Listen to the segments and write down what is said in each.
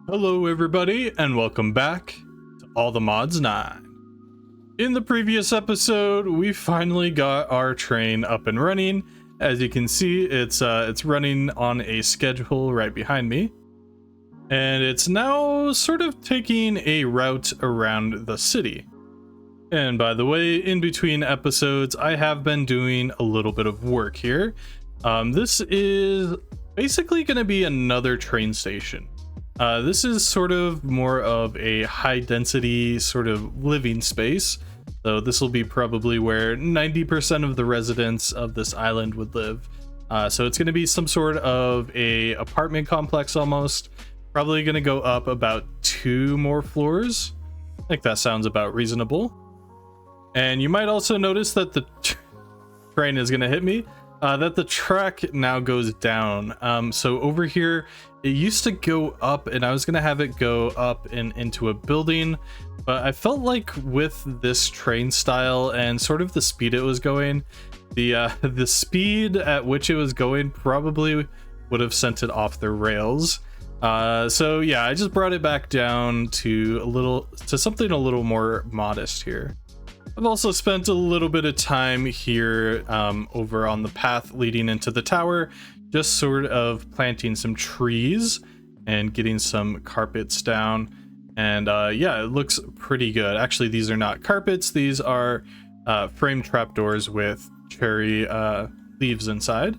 Hello everybody, and welcome back to All the Mods 9. In the previous episode, we finally got our train up and running. As you can see, it's running on a schedule right behind me. And it's now sort of taking a route around the city. And by the way, in between episodes, I have been doing a little bit of work here. This is basically going to be another train station. This is sort of more of a high density sort of living space. So this will be probably where 90% of the residents of this island would live. So it's going to be some sort of a apartment complex almost. Probably going to go up about 2 more floors. I think that sounds about reasonable. And you might also notice that the train is going to hit me. That the track now goes down. So over here, it used to go up, and I was gonna have it go up and into a building, but I felt like with this train style and sort of the speed it was going, the speed at which it was going probably would have sent it off the rails. So yeah, I just brought it back down to something a little more modest here. I've also spent a little bit of time here over on the path leading into the tower, just sort of planting some trees and getting some carpets down. And yeah, it looks pretty good. Actually, these are not carpets. These are frame trapdoors with cherry leaves inside.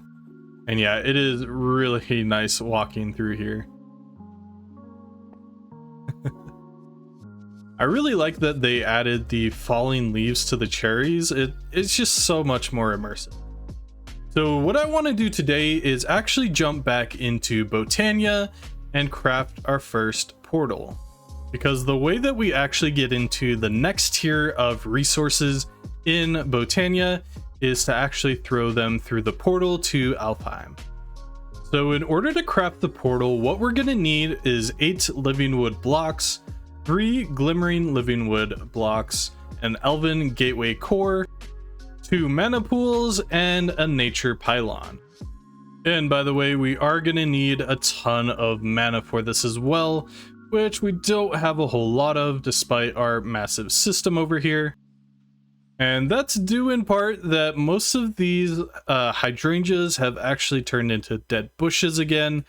And yeah, it is really nice walking through here. I really like that they added the falling leaves to the cherries. It's just so much more immersive. So what I want to do today is actually jump back into Botania and craft our first portal. Because the way that we actually get into the next tier of resources in Botania is to actually throw them through the portal to Alfheim. So in order to craft the portal, what we're going to need is 8 living wood blocks, 3 glimmering living wood blocks, an elven gateway core, 2 mana pools, and a nature pylon. And by the way, we are going to need a ton of mana for this as well, which we don't have a whole lot of despite our massive system over here. And that's due in part that most of these hydrangeas have actually turned into dead bushes again,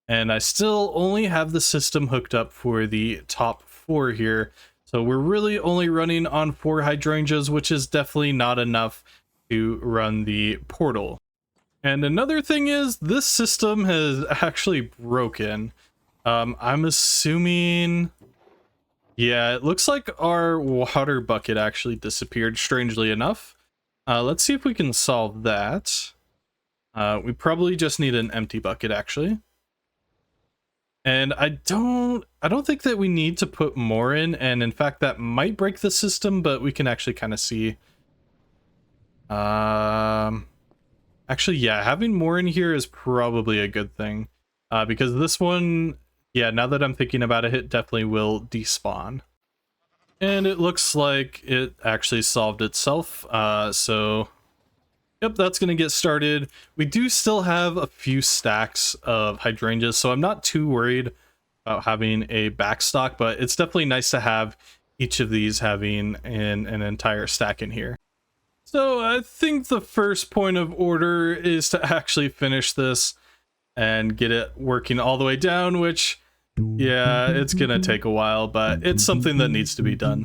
and I still only have the system hooked up for the top 4 here. So we're really only running on 4 hydrangeas, which is definitely not enough to run the portal. And another thing is this system has actually broken. I'm assuming, yeah, it looks like our water bucket actually disappeared, strangely enough. Let's see if we can solve that. We probably just need an empty bucket actually. And I don't think that we need to put more in, and in fact that might break the system, but we can actually kind of see. Actually, yeah, having more in here is probably a good thing, because this one, yeah, now that I'm thinking about it, it definitely will despawn. And it looks like it actually solved itself, so yep, that's going to get started. We do still have a few stacks of hydrangeas, so I'm not too worried about having a backstock, but it's definitely nice to have each of these having an entire stack in here. So I think the first point of order is to actually finish this and get it working all the way down, which, yeah, it's going to take a while, but it's something that needs to be done.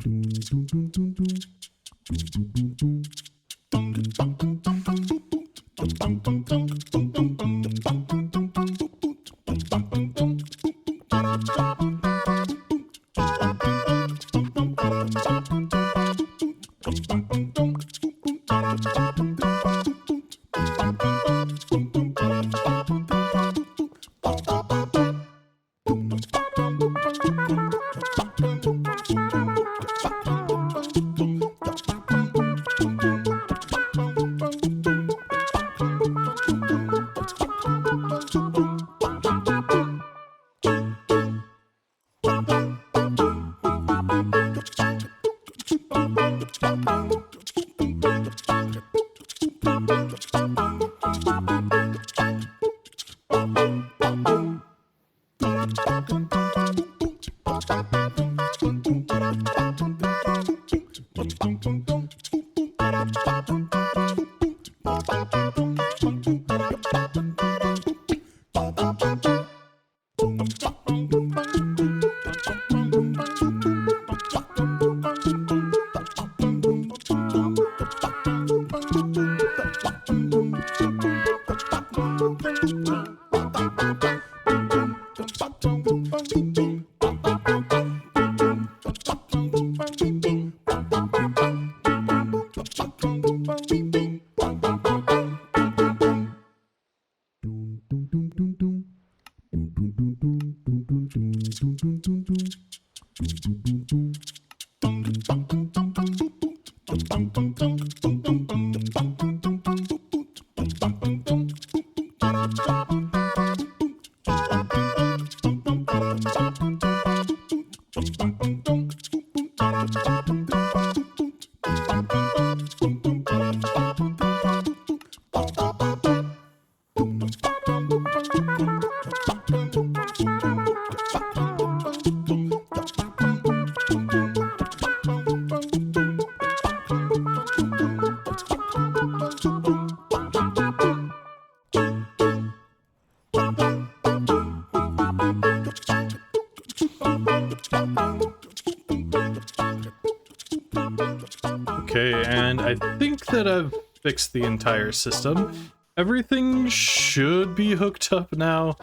Okay, and I think that I've fixed the entire system. Everything should be hooked up now.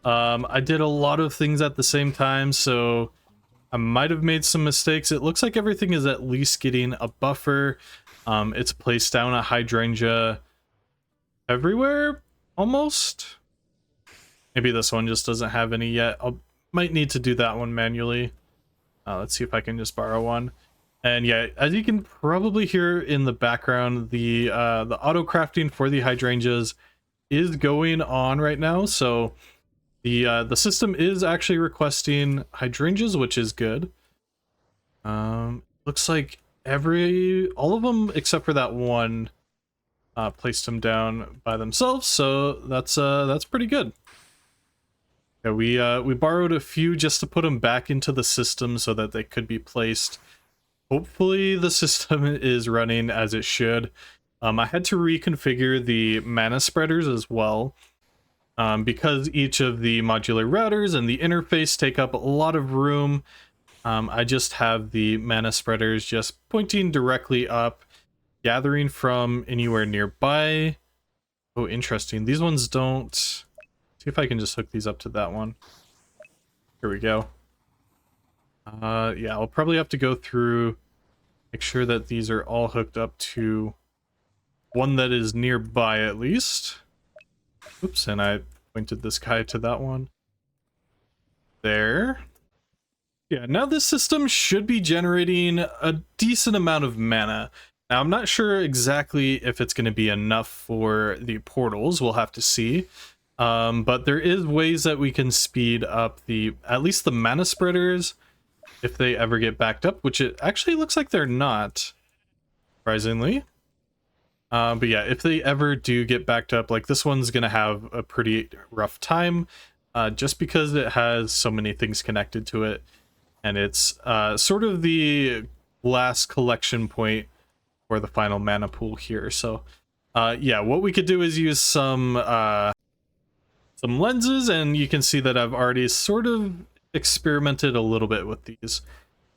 I did a lot of things at the same time, so I might have made some mistakes. It looks like everything is at least getting a buffer. It's placed down a hydrangea everywhere, almost. Maybe this one just doesn't have any yet. Might need to do that one manually. Let's see if I can just borrow one. And yeah, as you can probably hear in the background, the auto crafting for the hydrangeas is going on right now. So the system is actually requesting hydrangeas, which is good. Looks like all of them except for that one placed them down by themselves. So that's pretty good. Yeah, we borrowed a few just to put them back into the system so that they could be placed. Hopefully the system is running as it should. I had to reconfigure the mana spreaders as well, because each of the modular routers and the interface take up a lot of room. I just have the mana spreaders just pointing directly up, gathering from anywhere nearby. Oh, interesting. These ones don't. See if I can just hook these up to that one. Here we go. Yeah, I'll probably have to go through, make sure that these are all hooked up to one that is nearby at least. Oops, and I pointed this guy to that one. There. Yeah, now this system should be generating a decent amount of mana. Now, I'm not sure exactly if it's going to be enough for the portals. We'll have to see. But there is ways that we can speed up at least the mana spreaders if they ever get backed up, which it actually looks like they're not, surprisingly. But yeah, if they ever do get backed up, like this one's gonna have a pretty rough time, just because it has so many things connected to it, and it's sort of the last collection point for the final mana pool here. So yeah, what we could do is use some lenses, and you can see that I've already sort of experimented a little bit with these.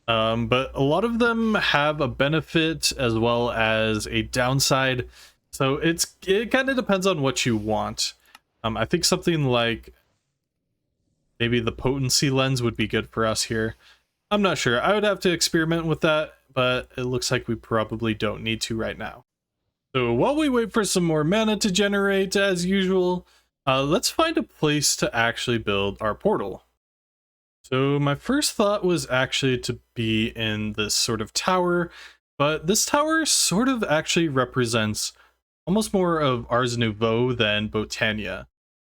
But a lot of them have a benefit as well as a downside. So it kind of depends on what you want. I think something like maybe the potency lens would be good for us here. I'm not sure. I would have to experiment with that, but it looks like we probably don't need to right now. So while we wait for some more mana to generate, as usual, let's find a place to actually build our portal. So my first thought was actually to be in this sort of tower, but this tower sort of actually represents almost more of Ars Nouveau than Botania.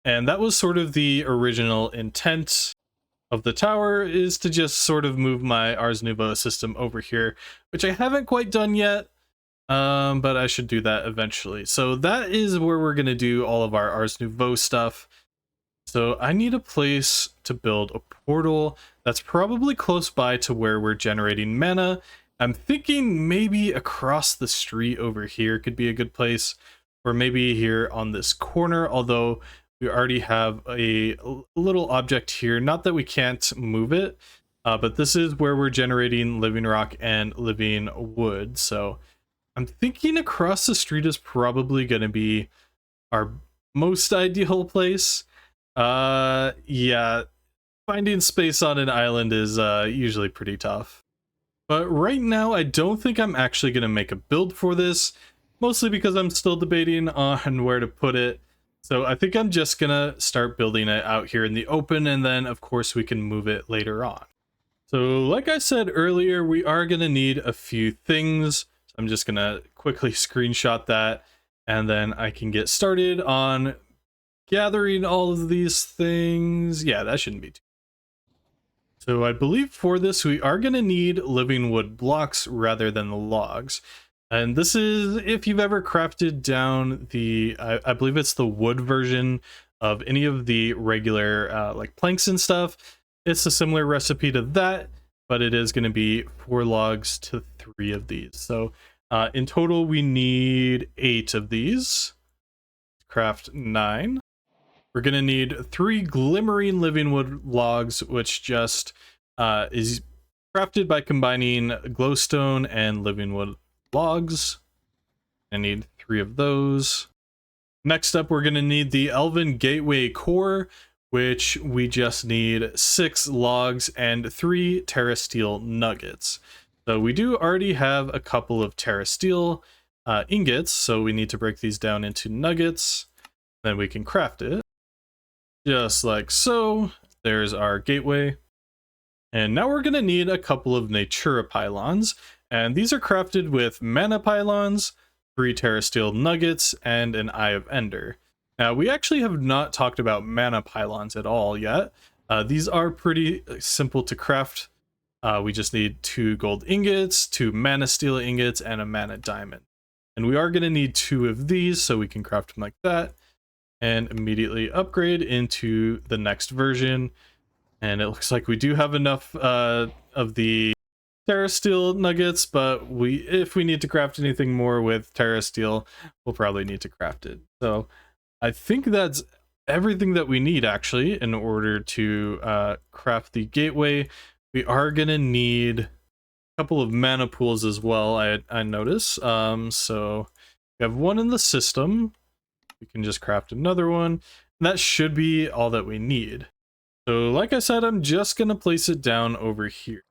And that was sort of the original intent of the tower, is to just sort of move my Ars Nouveau system over here, which I haven't quite done yet, but I should do that eventually. So that is where we're going to do all of our Ars Nouveau stuff. So I need a place to build a portal that's probably close by to where we're generating mana. I'm thinking maybe across the street over here could be a good place, or maybe here on this corner, although we already have a little object here. Not that we can't move it, but this is where we're generating living rock and living wood. So I'm thinking across the street is probably going to be our most ideal place. Yeah, finding space on an island is usually pretty tough. But right now, I don't think I'm actually going to make a build for this, mostly because I'm still debating on where to put it. So I think I'm just going to start building it out here in the open, and then of course we can move it later on. So like I said earlier, we are going to need a few things. So I'm just going to quickly screenshot that, and then I can get started on gathering all of these things. Yeah, that shouldn't be too. So I believe for this, we are going to need living wood blocks rather than the logs. And this is if you've ever crafted down the, I believe it's the wood version of any of the regular like planks and stuff. It's a similar recipe to that, but it is going to be 4 logs to 3 of these. So in total, we need 8 of these. Craft 9. We're going to need 3 glimmering living wood logs, which just is crafted by combining glowstone and living wood logs. I need 3 of those. Next up, we're going to need the Elven Gateway Core, which we just need 6 logs and 3 Terra Steel nuggets. So we do already have a couple of Terra Steel ingots, so we need to break these down into nuggets. Then we can craft it. Just like so. There's our gateway. And now we're going to need a couple of Natura pylons. And these are crafted with mana pylons, 3 Terra Steel nuggets, and an Eye of Ender. Now, we actually have not talked about mana pylons at all yet. These are pretty simple to craft. We just need 2 gold ingots, 2 mana steel ingots, and a mana diamond. And we are going to need 2 of these, so we can craft them like that. And immediately upgrade into the next version. And it looks like we do have enough of the Terra Steel nuggets, but if we need to craft anything more with Terra Steel, we'll probably need to craft it. So I think that's everything that we need actually in order to craft the gateway. We are gonna need a couple of mana pools as well, I notice. So we have 1 in the system. We can just craft another one. That should be all that we need. So like I said, I'm just going to place it down over here.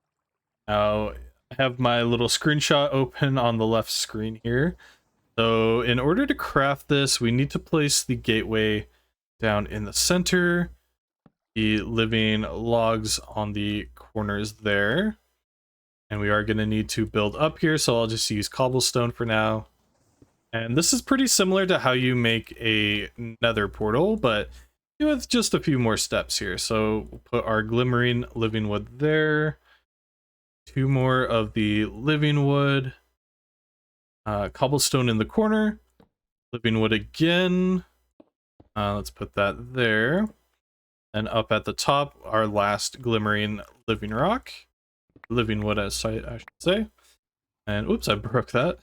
Now, I have my little screenshot open on the left screen here. So in order to craft this, we need to place the gateway down in the center, the living logs on the corners there. And we are going to need to build up here, so I'll just use cobblestone for now. And this is pretty similar to how you make a nether portal, but with just a few more steps here. So we'll put our glimmering living wood there. 2 more of the living wood. Cobblestone in the corner. Living wood again. Let's put that there. And up at the top, our last glimmering living rock. Living wood, I should say. And oops, I broke that.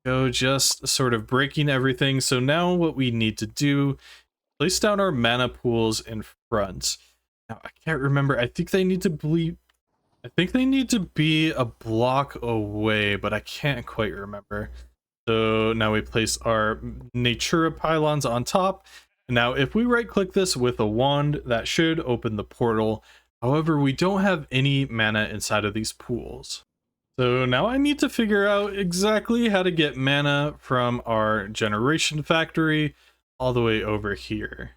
Go just sort of breaking everything. So now what we need to do, place down our mana pools in front. Now I can't remember. I think they need to be a block away, but I can't quite remember. So now we place our Natura pylons on top. Now if we right click this with a wand, that should open the portal. However, we don't have any mana inside of these pools. So now I need to figure out exactly how to get mana from our generation factory all the way over here.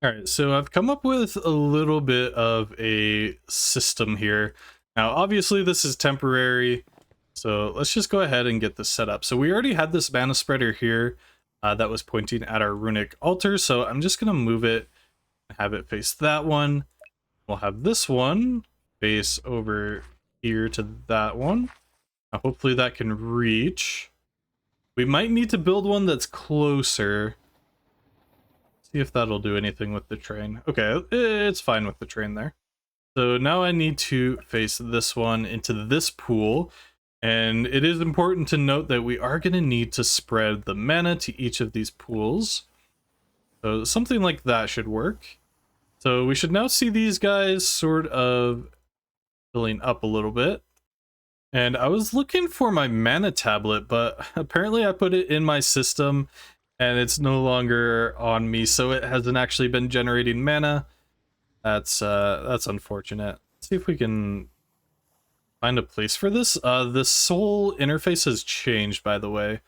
All right, so I've come up with a little bit of a system here. Now, obviously this is temporary, so let's just go ahead and get this set up. So we already had this mana spreader here that was pointing at our runic altar, so I'm just gonna move it and have it face that one. We'll have this one face over here to that one. Now, hopefully that can reach. We might need to build one that's closer. See if that'll do anything with the train. Okay, it's fine with the train there. So now I need to face this one into this pool. And it is important to note that we are going to need to spread the mana to each of these pools. So something like that should work. So we should now see these guys sort of filling up a little bit. And I was looking for my mana tablet, but apparently I put it in my system and it's no longer on me, so it hasn't actually been generating mana. That's unfortunate. Let's see if we can find a place for this. The soul interface has changed, by the way.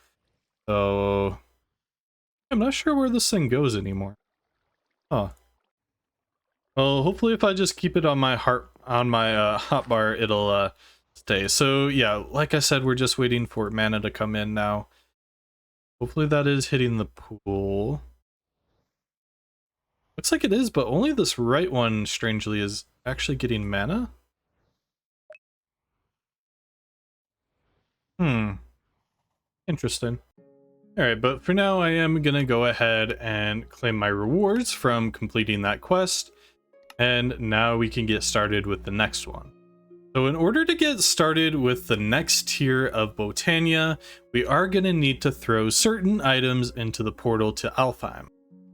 So I'm not sure where this thing goes anymore. Oh. Well, hopefully if I just keep it on my hotbar, it'll stay. So yeah, like I said, we're just waiting for mana to come in now. Hopefully that is hitting the pool. Looks like it is, but only this right one, strangely, is actually getting mana. Interesting. Alright, but for now I am gonna go ahead and claim my rewards from completing that quest. And now we can get started with the next one. So in order to get started with the next tier of Botania, we are going to need to throw certain items into the portal to Alfheim.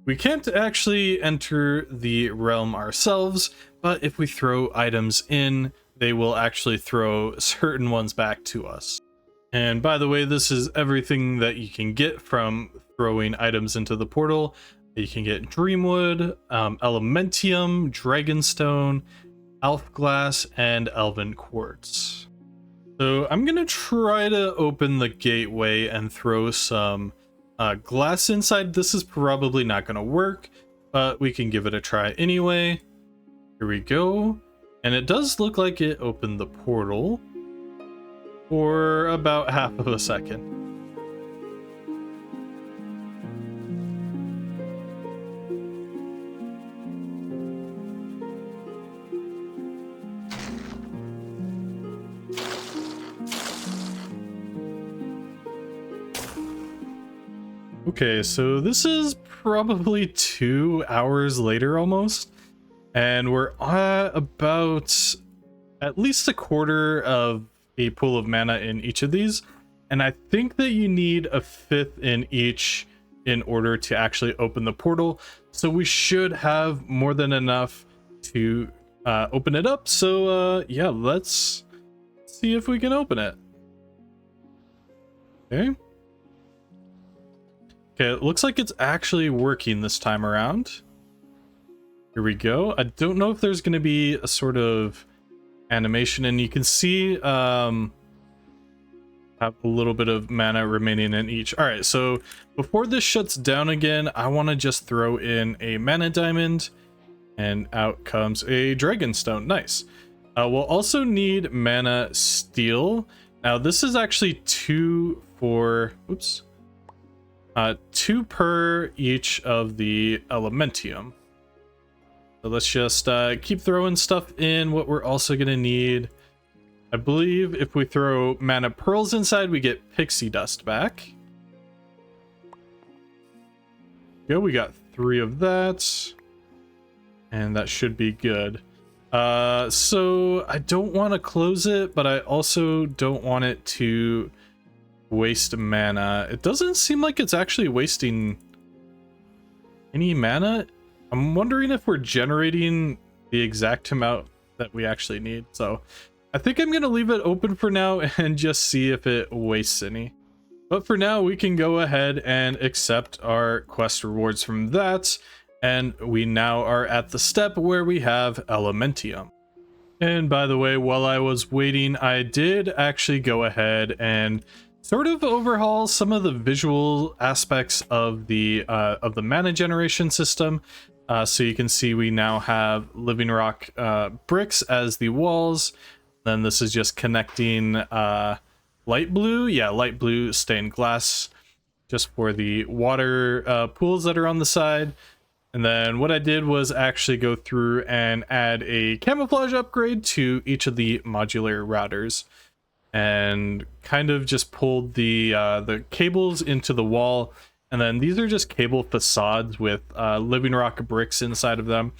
We can't actually enter the realm ourselves, but if we throw items in, they will actually throw certain ones back to us. And by the way, this is everything that you can get from throwing items into the portal. You can get Dreamwood, Elementium, Dragonstone, Elf Glass, and Elven Quartz. So I'm gonna try to open the gateway and throw some glass inside. This is probably not gonna work, but we can give it a try anyway. Here we go. And it does look like it opened the portal for about half of a second. Okay, so this is probably 2 hours later almost, and we're at about at least a quarter of a pool of mana in each of these, and I think that you need a fifth in each in order to actually open the portal, so we should have more than enough to open it up. So yeah, let's see if we can open it. Okay. Okay, it looks like it's actually working this time around. Here we go. I don't know if there's going to be a sort of animation, and you can see have a little bit of mana remaining in each. All right, so before this shuts down again, I want to just throw in a mana diamond, and out comes a dragonstone. Nice. We'll also need mana steel. Now this is actually 2 for, oops. 2 per each of the Elementium. So let's just keep throwing stuff in. What we're also going to need, I believe if we throw mana pearls inside, we get pixie dust back. Yeah, we got 3 of that. And that should be good. So I don't want to close it, but I also don't want it to waste mana. It doesn't seem like it's actually wasting any mana. I'm wondering if we're generating the exact amount that we actually need. So I think I'm gonna leave it open for now and just see if it wastes any. But for now, we can go ahead and accept our quest rewards from that, and we now are at the step where we have Elementium. And by the way, while I was waiting, I did actually go ahead and sort of overhaul some of the visual aspects of the mana generation system. So you can see we now have living rock bricks as the walls. Then this is just connecting light blue stained glass just for the water pools that are on the side. And then what I did was actually go through and add a camouflage upgrade to each of the modular routers, and kind of just pulled the cables into the wall And then these are just cable facades with living rock bricks inside of them.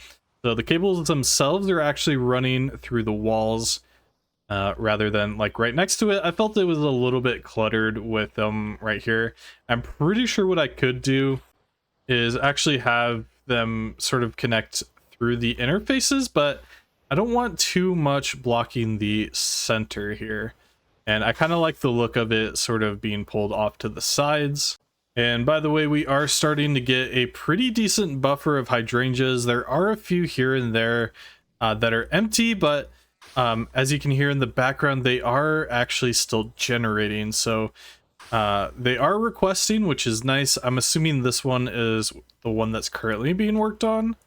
So the cables themselves are actually running through the walls rather than like right next to it. I felt it was a little bit cluttered with them right here. I'm pretty sure what I could do is actually have them sort of connect through the interfaces, but I don't want too much blocking the center here. And I kind of like the look of it sort of being pulled off to the sides. And by the way, we are starting to get a pretty decent buffer of hydrangeas. There are a few here and there that are empty, but as you can hear in the background, they are actually still generating. So they are requesting, which is nice. I'm assuming this one is the one that's currently being worked on.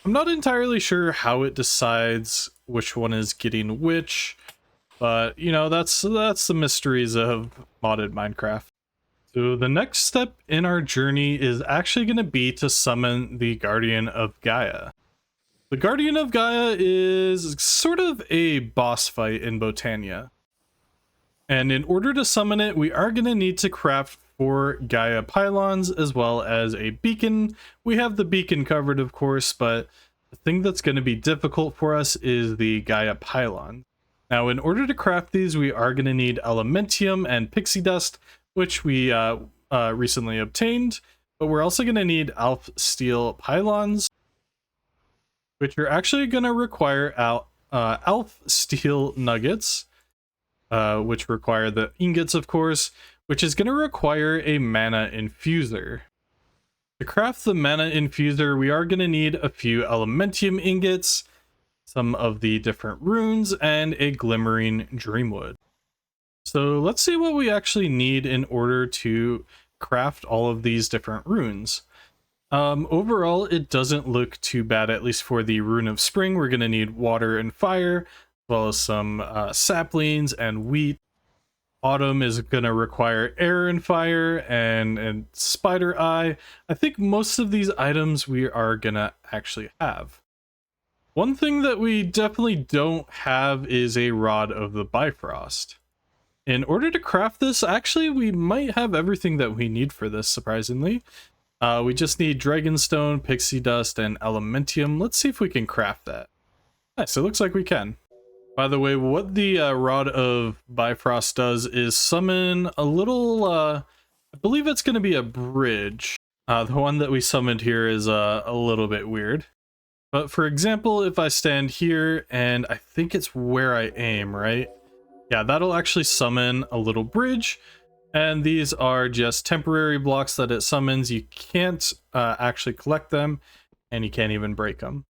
I'm not entirely sure how it decides which one is getting which, but you know, that's the mysteries of modded Minecraft. So the next step in our journey is actually going to be to summon the Guardian of Gaia. The Guardian of Gaia is sort of a boss fight in Botania. And in order to summon it, we are going to need to craft 4 Gaia pylons as well as a beacon. We have the beacon covered, of course, but the thing that's going to be difficult for us is the Gaia pylon. Now, in order to craft these, we are going to need elementium and pixie dust, which we recently obtained, but we're also going to need elf steel pylons, which are actually going to require elf steel nuggets, which require the ingots, of course, which is going to require a mana infuser. To craft the mana infuser, we are going to need a few elementium ingots, some of the different runes, and a glimmering dreamwood. So let's see what we actually need in order to craft all of these different runes. Overall, it doesn't look too bad, at least for the rune of spring. We're going to need water and fire, as well as some saplings and wheat. Autumn is going to require air and fire and spider eye. I think most of these items we are going to actually have. One thing that we definitely don't have is a rod of the Bifrost. In order to craft this, actually, we might have everything that we need for this, surprisingly. We just need dragonstone, pixie dust, and elementium. Let's see if we can craft that. Nice, it looks like we can. By the way, what the rod of Bifrost does is summon a little, I believe it's going to be a bridge. The one that we summoned here is a little bit weird. But for example, if I stand here, and I think it's where I aim, right? Yeah, that'll actually summon a little bridge, and these are just temporary blocks that it summons. You can't actually collect them, and you can't even break them.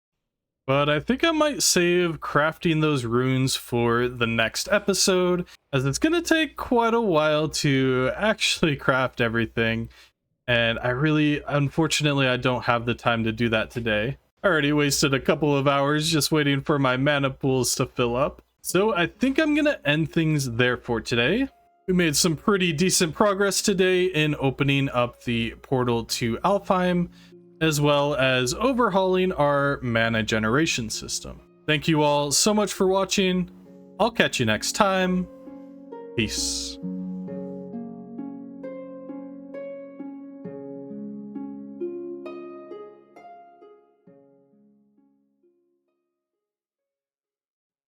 But I think I might save crafting those runes for the next episode, as it's going to take quite a while to actually craft everything, and unfortunately, I don't have the time to do that today. I already wasted a couple of hours just waiting for my mana pools to fill up. So I think I'm gonna end things there for today. We made some pretty decent progress today in opening up the portal to Alfheim, as well as overhauling our mana generation system. Thank you all so much for watching. I'll catch you next time. Peace.